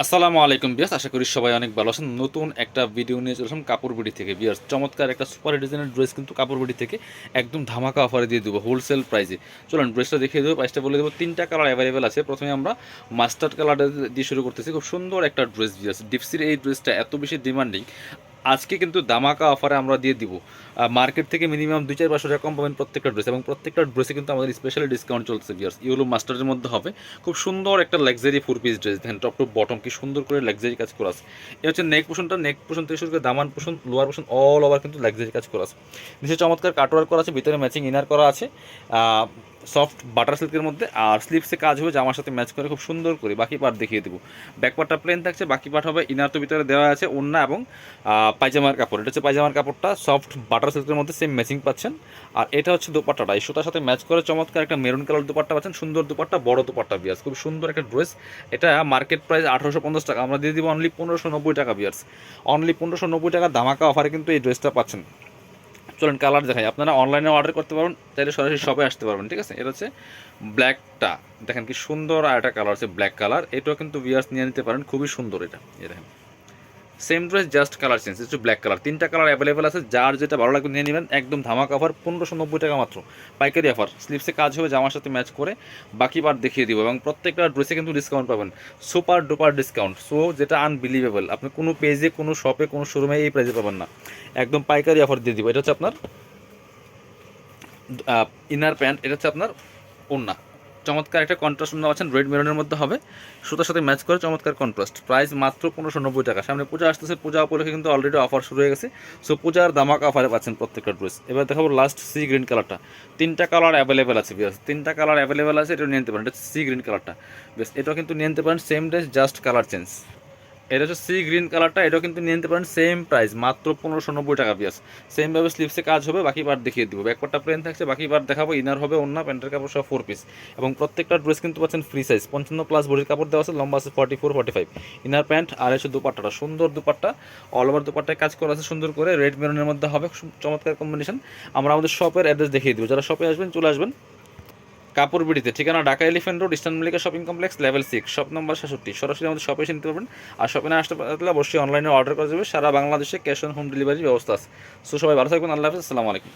আসসালামু আলাইকুম বিয়াস, আশা করি সবাই অনেক ভালো আছেন। নতুন একটা ভিডিও নিয়ে চলেছিলাম কাপড় বিডি থেকে বিয়াস। চমৎকার একটা সুপার ডিজাইনের ড্রেস কিন্তু কাপড় বিডি থেকে একদম ধামাকা অফারে দিয়ে দেবো হোলসেল প্রাইসে। চলুন ড্রেসটা দেখিয়ে দেবো, প্রাইসটা বলে দেবো। তিনটা কালার অ্যাভেলেবেল আছে। প্রথমে আমরা মাস্টার্ড কালারটা দিয়ে শুরু করতেছি। খুব সুন্দর একটা ড্রেস বিয়াস। ডিপসির এই ড্রেসটা এত বেশি ডিমান্ডিং, আজকে কিন্তু দামাকা অফারে আমরা দিয়ে দিব। মার্কেট থেকে মিনিমাম 2-4-500 টাকা কম পাবেন প্রত্যেকটা ড্রেস, এবং প্রত্যেকটা ড্রেসে কিন্তু আমাদের স্পেশালি ডিসকাউন্ট চলছে বিয়ার্স। ইউলো মাস্টারের মধ্যে হবে খুব সুন্দর একটা লাক্সারি 4 পিস ড্রেস। দেখেন টপ টু বটম কি সুন্দর করে লাক্সারি কাজ করা আছে। এটা হচ্ছে নেক পোশনটা, নেক পোশন থেকে শুরু করে দামান potion, lower potion all over কিন্তু লাক্সারি কাজ করা আছে। নিচে চমৎকার কাটওয়ার্ক করা আছে, ভিতরে ম্যাচিং ইনার করা আছে সফট বাটার সিল্কের মধ্যে। আর স্লিপসে কাজ হবে জামার সাথে ম্যাচ করে খুব সুন্দর করে। বাকি পার্ট দেখিয়ে দেবো। ব্যাক পার্টটা প্লেন থাকছে, বাকি পার্ট হবে ইনার তো ভিতরে দেওয়া আছে ওড়না এবং পায়জামার কাপড়। এটা হচ্ছে পায়জামার কাপড়টা সফট বাটার সিল্কের মধ্যে সেম ম্যাচিং পাচ্ছেন। আর এটা হচ্ছে দোপাট্টাটা, এই সুতার সাথে ম্যাচ করে চমৎকার একটা মেরুন কালার দোপাট্টা পাচ্ছেন। সুন্দর দোপাট্টা, বড় দোপাট্টা বিয়ার্স, খুব সুন্দর একটা ড্রেস। এটা মার্কেট প্রাইস 1850 টাকা, আমরা দিয়ে দিব অনলি 1590 টাকা বিয়ার্স। অনলি 1590 টাকা ধামাকা অফারে কিন্তু এই ড্রেসটা পাচ্ছেন। চলুন কালার দেখাই। আপনারা অনলাইনে অর্ডার করতে পারবেন, চাইলে সরাসরি শপে আসতে পারবেন, ঠিক আছে। এটা হচ্ছে ব্ল্যাকটা, দেখেন কি সুন্দর। আর একটা কালার আছে ব্ল্যাক কালার, এটাও কিন্তু ভিউয়ার্স নিয়ে নিতে পারেন, খুবই সুন্দর এটা। এই দেখেন same dress, just colour change, একটু ব্ল্যাক কালার। তিনটা কালার অ্যাভেলেবেল আছে, যার যেটা ভালো লাগবে নিয়ে নেবেন। একদম ধামাকা অফার, 1590 টাকা মাত্র, পাইকারি অফার। স্লিপসে কাজ হবে জামার সাথে ম্যাচ করে, বাকি পার্ট দেখিয়ে দিব। এবং প্রত্যেকটা ড্রেসে কিন্তু ডিসকাউন্ট পাবেন, সুপার ডুপার ডিসকাউন্ট। সো যেটা আনবিলিভেবল, আপনি কোনো পেজে, কোনো শপে, কোনো শোরুমে এই প্রাইসে পাবেন না। একদম পাইকারি অফার দিয়ে দিব। এটা হচ্ছে আপনার ইনার প্যান্ট, এটা হচ্ছে আপনার ওড়না। চমৎকার একটা কন্ট্রাস্ট ওড়না পাচ্ছেন, রেড মেরুনের মধ্যে হবে, সুতার সাথে ম্যাচ করে চমৎকার কন্ট্রাস্ট। প্রাইস মাত্র 1590 টাকা। সামনে পূজা আসতেছে, পূজা উপলক্ষে কিন্তু অলরেডি অফার শুরু হয়ে গেছে। সো পূজার দামাক অফারে পাচ্ছেন প্রত্যেকটা ড্রেস। এবার দেখাবো লাস্ট সি গ্রিন কালারটা। তিনটা কালার অ্যাভেলেবেল আছে বেশ, তিনটা কালার অ্যাভেলেবেল আছে, এটা নিয়ে নিতে পারেন। এটা সি গ্রিন কালারটা বেশ, এটাও কিন্তু নিয়ে নিতে পারেন। Same dress, just colour change. এটা হচ্ছে সি গ্রিন কালারটা, এটাও কিন্তু নিয়ে নিতে পারেন। সেম প্রাইস, মাত্র 1590 টাকা পিয়াস। সেমভাবে স্লিপসে কাজ হবে, বাকি পার্ট দেখিয়ে দিব। ব্যাকপার্টটা প্লেন থাকছে, বাকি পার্ট দেখাবো। ইনার হবে ওড়না, প্যান্টের কাপড় সব 4 পিস। এবং প্রত্যেকটা ড্রেস কিন্তু পাচ্ছেন ফ্রি সাইজ, 55+ বডির কাপড় দেওয়া আছে, লম্বা আছে 44-45 ইনার প্যান্ট। আর এসে দুপাট্টাটা সুন্দর দুপাট্টা, অল ওভার দুপাট্টায় কাজ করা আছে সুন্দর করে, রেড মেরুনের মধ্যে হবে, চমৎকার কম্বিনেশন। আমরা আমাদের শপের অ্যাড্রেস দেখিয়ে দিব, যারা শপে আসবেন চলে আসবেন কাপড় বিড়িতে। ঠিকানা Dhaka elephant road, eastern Mallika shopping complex, level 6, shop number 66। সরাসরি আমাদের শপে এসে নিতে পারবেন। আর শপে না আসতে পারলে অবশ্যই অনলাইনে অর্ডার করা যাবে। সারা বাংলাদেশে ক্যাশ অন হোম ডেলিভারির ব্যবস্থা আছে। সো সবাই ভালো থাকবেন, আল্লাহ হাফেজ, আসসালামু আলাইকুম।